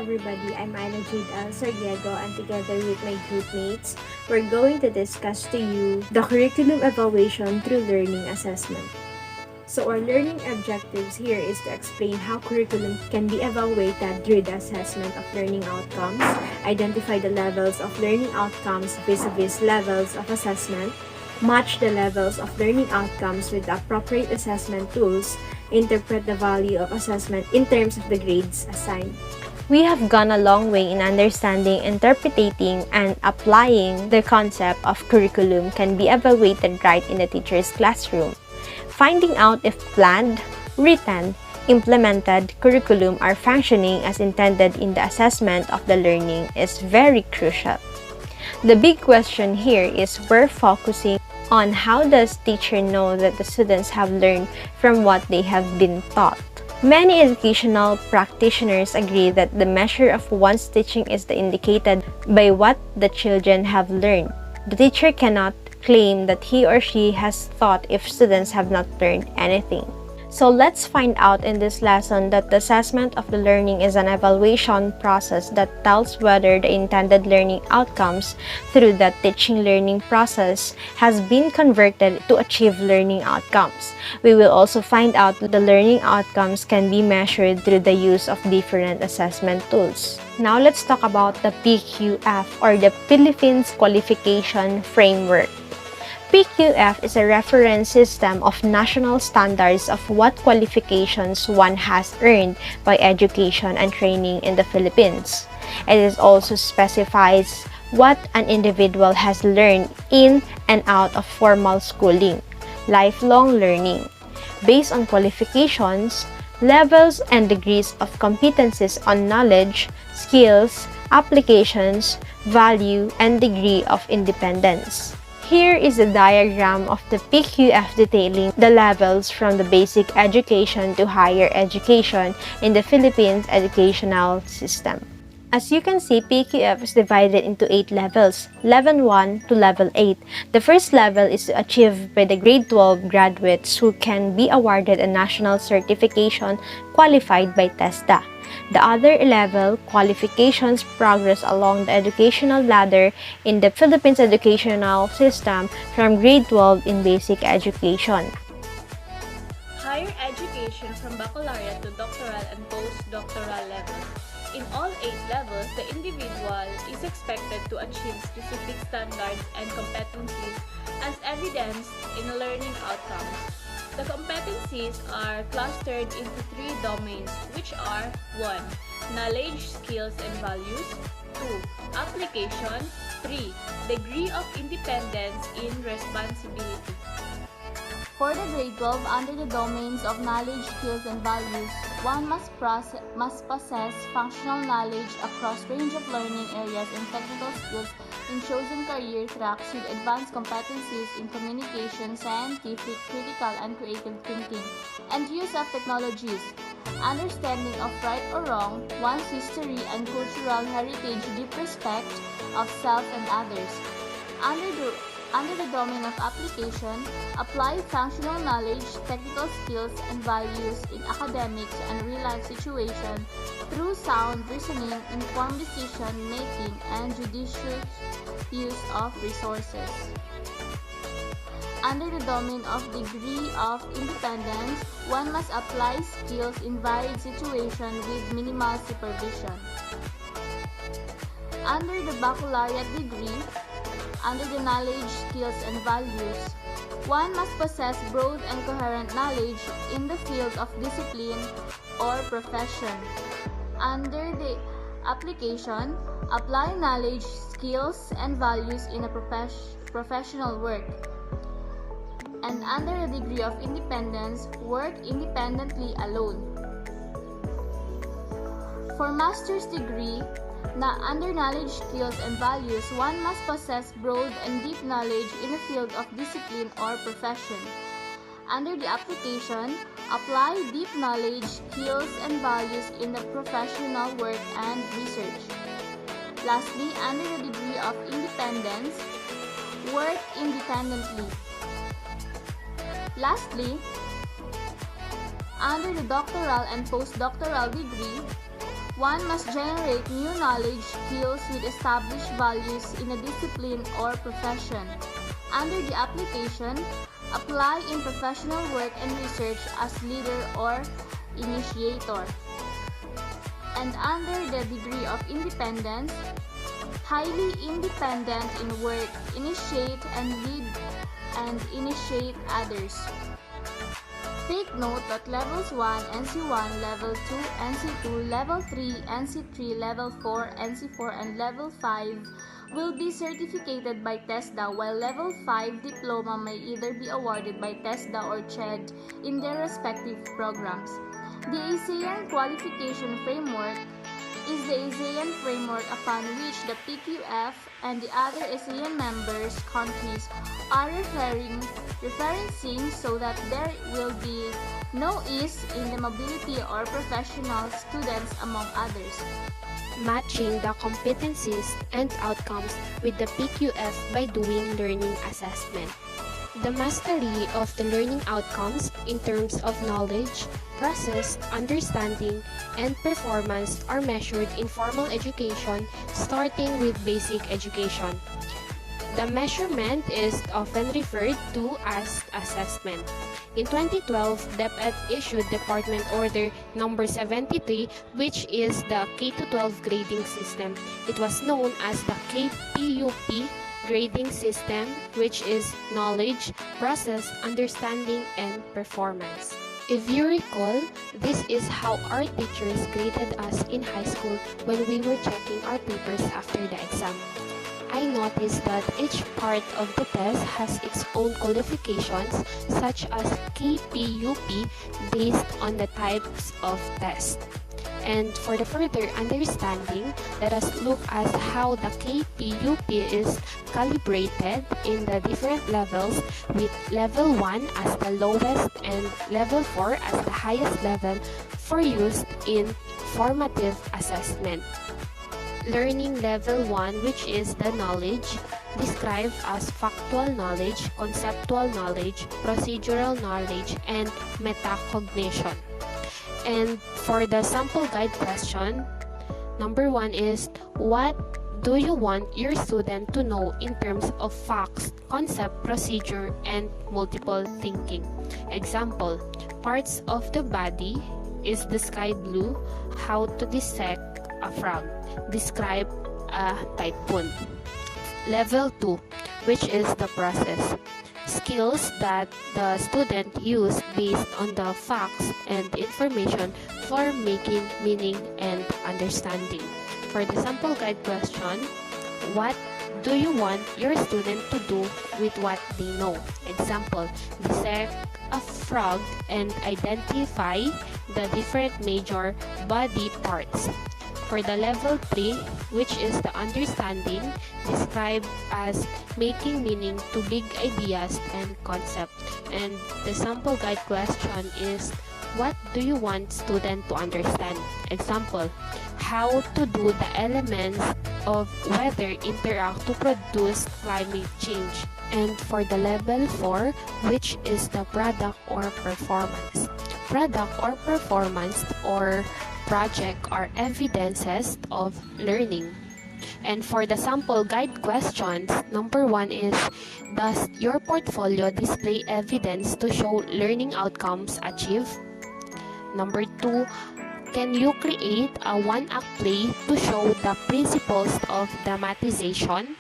everybody, I'm Aila, Jade, Sariego, and together with my group mates, we're going to discuss to you the curriculum evaluation through learning assessment. So our learning objectives here is to explain how curriculum can be evaluated through the assessment of learning outcomes, identify the levels of learning outcomes vis-a-vis levels of assessment, match the levels of learning outcomes with the appropriate assessment tools, interpret the value of assessment in terms of the grades assigned. We have gone a long way in understanding, interpreting, and applying the concept of curriculum can be evaluated right in the teacher's classroom. Finding out if planned, written, implemented curriculum are functioning as intended in the assessment of the learning is very crucial. The big question here is we're focusing on how does teacher know that the students have learned from what they have been taught. Many educational practitioners agree that the measure of one's teaching is indicated by what the children have learned. The teacher cannot claim that he or she has taught if students have not learned anything. So let's find out in this lesson that the assessment of the learning is an evaluation process that tells whether the intended learning outcomes through the teaching learning process has been converted to achieve learning outcomes. We will also find out that the learning outcomes can be measured through the use of different assessment tools. Now let's talk about the PQF or the Philippines Qualification Framework. PQF is a reference system of national standards of what qualifications one has earned by education and training in the Philippines. It also specifies what an individual has learned in and out of formal schooling, lifelong learning. Based on qualifications, levels and degrees of competencies on knowledge, skills, applications, value, and degree of independence. Here is a diagram of the PQF detailing the levels from the basic education to higher education in the Philippines educational system. As you can see, PQF is divided into 8 levels, level 1 to level 8. The first level is achieved by the grade 12 graduates who can be awarded a national certification qualified by TESDA. The other level qualifications progress along the educational ladder in the Philippines educational system from grade 12 in basic education. Higher education from baccalaureate to doctoral and postdoctoral level. In all 8 levels, the individual is expected to achieve specific standards and competencies as evidenced in learning outcomes. The competencies are clustered into 3 domains, which are 1. Knowledge, skills, and values. 2. Application. 3. Degree of independence in responsibility. For the grade 12, under the domains of knowledge, skills, and values, one must possess functional knowledge across range of learning areas and technical skills in chosen career tracks with advanced competencies in communication, scientific, critical, and creative thinking, and use of technologies. Understanding of right or wrong, one's history and cultural heritage, deep respect of self and others. Under the domain of application, apply functional knowledge, technical skills, and values in academics and real-life situations through sound reasoning, informed decision-making, and judicious use of resources. Under the domain of degree of independence, one must apply skills in varied situations with minimal supervision. Under the baccalaureate degree, under the knowledge, skills, and values, one must possess broad and coherent knowledge in the field of discipline or profession. Under the application, apply knowledge, skills, and values in a professional work. And under the degree of independence, work independently alone. For master's degree, under knowledge, skills, and values, one must possess broad and deep knowledge in a field of discipline or profession. Under the application, apply deep knowledge, skills, and values in the professional work and research. Lastly, under the degree of independence, work independently. Lastly, under the doctoral and postdoctoral degree, One must generate new knowledge, skills with established values in a discipline or profession. Under the application, apply in professional work and research as leader or initiator. And under the degree of independence, highly independent in work, initiate and lead and initiate others. Take note that Levels 1, NC1, Level 2, NC2, Level 3, NC3, Level 4, NC4, and Level 5 will be certificated by TESDA, while Level 5 diploma may either be awarded by TESDA or CHED in their respective programs. The ASEAN Qualification Framework is the ASEAN framework upon which the PQF and the other ASEAN members countries are referencing so that there will be no ease in the mobility or professional students among others. Matching the competencies and outcomes with the PQF by doing learning assessment. The mastery of the learning outcomes in terms of knowledge, process, understanding, and performance are measured in formal education, starting with basic education. The measurement is often referred to as assessment. In 2012, BPED issued Department Order Number 73, which is the K-12 grading system. It was known as the KPUP grading system, which is knowledge, process, understanding, and performance. If you recall, this is how our teachers graded us in high school when we were checking our papers after the exam. I noticed that each part of the test has its own qualifications, such as KPUP, based on the types of test. And for the further understanding, let us look at how the KPUP is calibrated in the different levels, with level 1 as the lowest and level 4 as the highest level for use in formative assessment. Learning level 1, which is the knowledge, described as factual knowledge, conceptual knowledge, procedural knowledge, and metacognition. And for the sample guide question, number 1 is, what do you want your student to know in terms of facts, concept, procedure, and multiple thinking? Example, parts of the body is the sky blue, how to dissect a frog, describe a typhoon. Level 2, which is the process. Skills that the student use based on the facts and information for making meaning and understanding. For the sample guide question, what do you want your student to do with what they know? Example, dissect a frog and identify the different major body parts. For the level 3, which is the understanding, described as making meaning to big ideas and concepts. And the sample guide question is, what do you want student to understand? Example, how to do the elements of weather interact to produce climate change. And for the level 4, which is the product or performance. Product or performance or project are evidences of learning. And for the sample guide questions, number 1 is, does your portfolio display evidence to show learning outcomes achieved? Number 2, can you create a one-act play to show the principles of dramatization?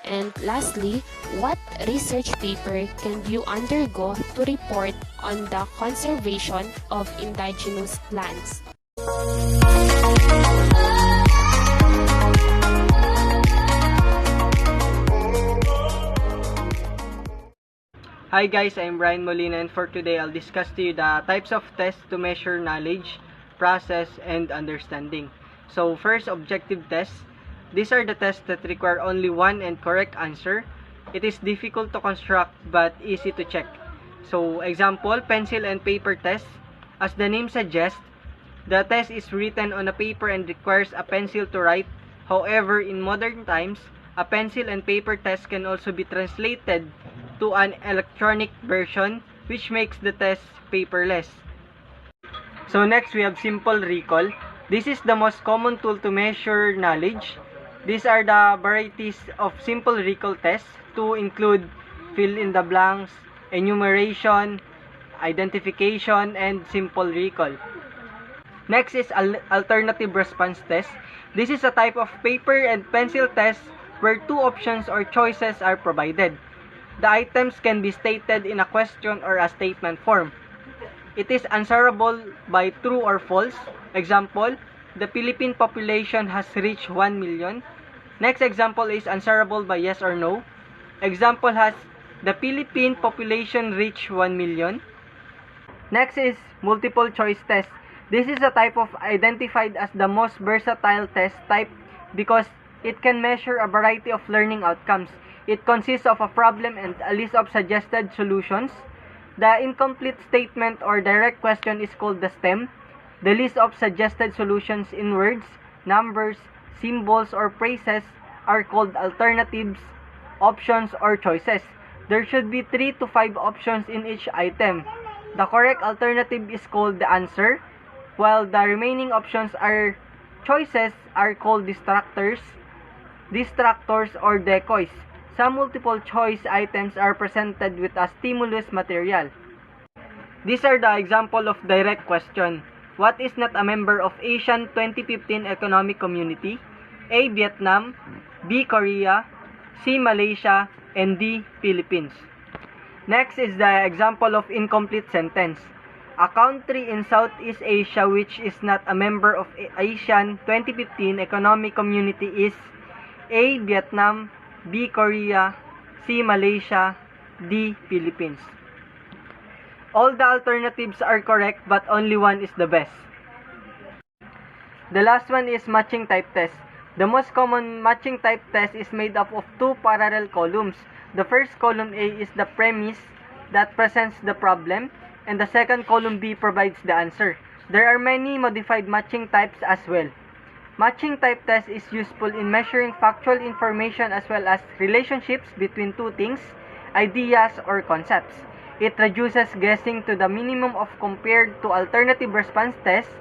And lastly, what research paper can you undergo to report on the conservation of indigenous plants? Hi guys, I'm Molina, and for today I'll discuss to you the types of tests to measure knowledge, process, and understanding. So first, objective tests. These are the tests that require only one and correct answer. It is difficult to construct but easy to check. So example, pencil and paper test. As the name suggests, the test is written on a paper and requires a pencil to write. However, in modern times, a pencil and paper test can also be translated to an electronic version, which makes the test paperless. So next, we have simple recall. This is the most common tool to measure knowledge. These are the varieties of simple recall tests to include fill in the blanks, enumeration, identification, and simple recall. Next is alternative response test. This is a type of paper and pencil test where two options or choices are provided. The items can be stated in a question or a statement form. It is answerable by true or false. Example, the Philippine population has reached 1 million. Next example is answerable by yes or no. Example has the Philippine population reached 1 million. Next is multiple choice test. This is a type of identified as the most versatile test type because it can measure a variety of learning outcomes. It consists of a problem and a list of suggested solutions. The incomplete statement or direct question is called the stem. The list of suggested solutions in words, numbers, symbols, or phrases are called alternatives, options, or choices. There should be 3 to 5 options in each item. The correct alternative is called the answer, while the remaining options are choices are called distractors or decoys. Some multiple choice items are presented with a stimulus material. These are the example of direct question. What is not a member of Asian 2015 Economic Community? A. Vietnam, B. Korea, C. Malaysia, and D. Philippines. Next is the example of incomplete sentence. A country in Southeast Asia which is not a member of Asian 2015 Economic Community is A. Vietnam, B. Korea, C. Malaysia, D. Philippines. All the alternatives are correct but only one is the best. The last one is matching type test. The most common matching type test is made up of two parallel columns. The first column A is the premise that presents the problem, and the second column B provides the answer. There are many modified matching types as well. Matching type test is useful in measuring factual information as well as relationships between two things, ideas, or concepts. It reduces guessing to the minimum of compared to alternative response tests.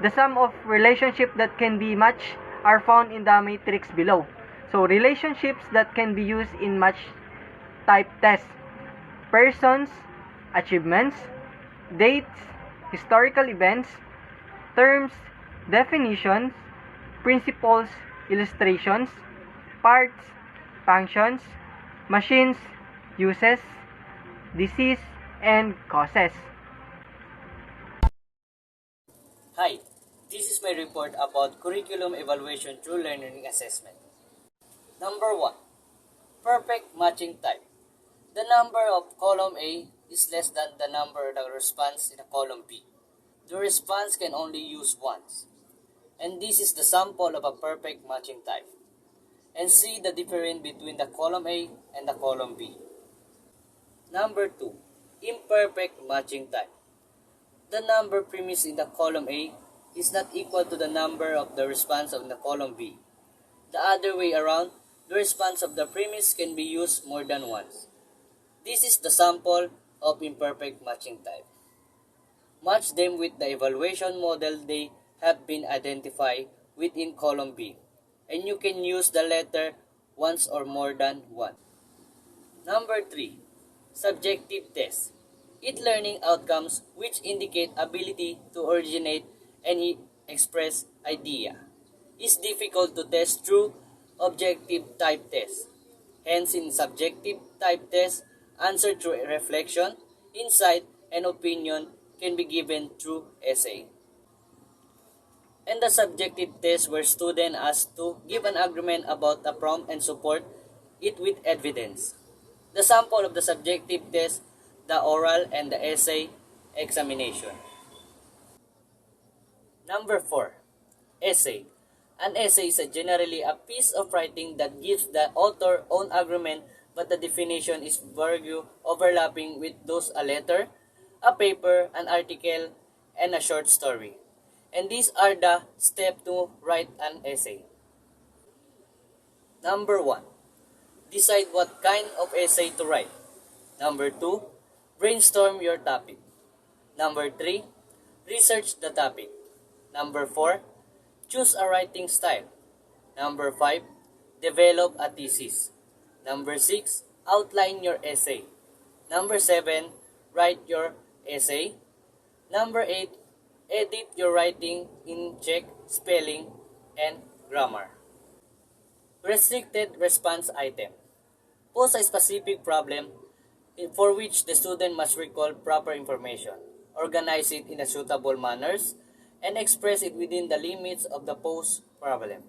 The sum of relationships that can be matched are found in the matrix below. So, relationships that can be used in match type tests: persons, achievements, dates, historical events, terms, definitions, principles, illustrations, parts, functions, machines, uses, disease, and causes. Hi, this is my report about curriculum evaluation through learning assessment. Number 1. Perfect matching type. The number of column A is less than the number of the response in a column B. The response can only use once. And this is the sample of a perfect matching type. And see the difference between the column A and the column B. Number 2. Imperfect matching type. The number premise in the column A is not equal to the number of the response of the column B. The other way around, the response of the premise can be used more than once. This is the sample of imperfect matching type. Match them with the evaluation model they have been identified within column B, and you can use the letter once or more than one. Number 3. Subjective test. It learning outcomes which indicate ability to originate and express idea. Is difficult to test through objective type test. Hence, in subjective type test, answer through reflection, insight, and opinion can be given through essay. And the subjective test where student asked to give an argument about a prompt and support it with evidence. The sample of the subjective test, the oral and the essay examination. Number 4. Essay. An essay is generally a piece of writing that gives the author own argument, but the definition is vague, overlapping with those a letter, a paper, an article, and a short story. And these are the steps to write an essay. Number 1. Decide what kind of essay to write. Number 2. Brainstorm your topic. Number 3. Research the topic. Number 4. Choose a writing style. Number 5, develop a thesis. Number 6, outline your essay. Number 7, write your essay. Number 8, edit your writing in check spelling and grammar. Restricted response item. Pose a specific problem for which the student must recall proper information, organize it in a suitable manners, and express it within the limits of the posed problem.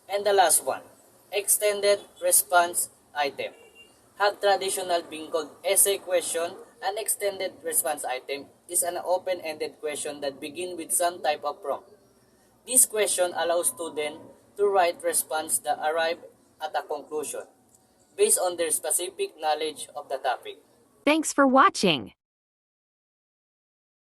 And the last one, extended response item. Have traditional being called essay question, an extended response item is an open-ended question that begins with some type of prompt. This question allows students to write response that arrive at a conclusion based on their specific knowledge of the topic. Thanks for watching.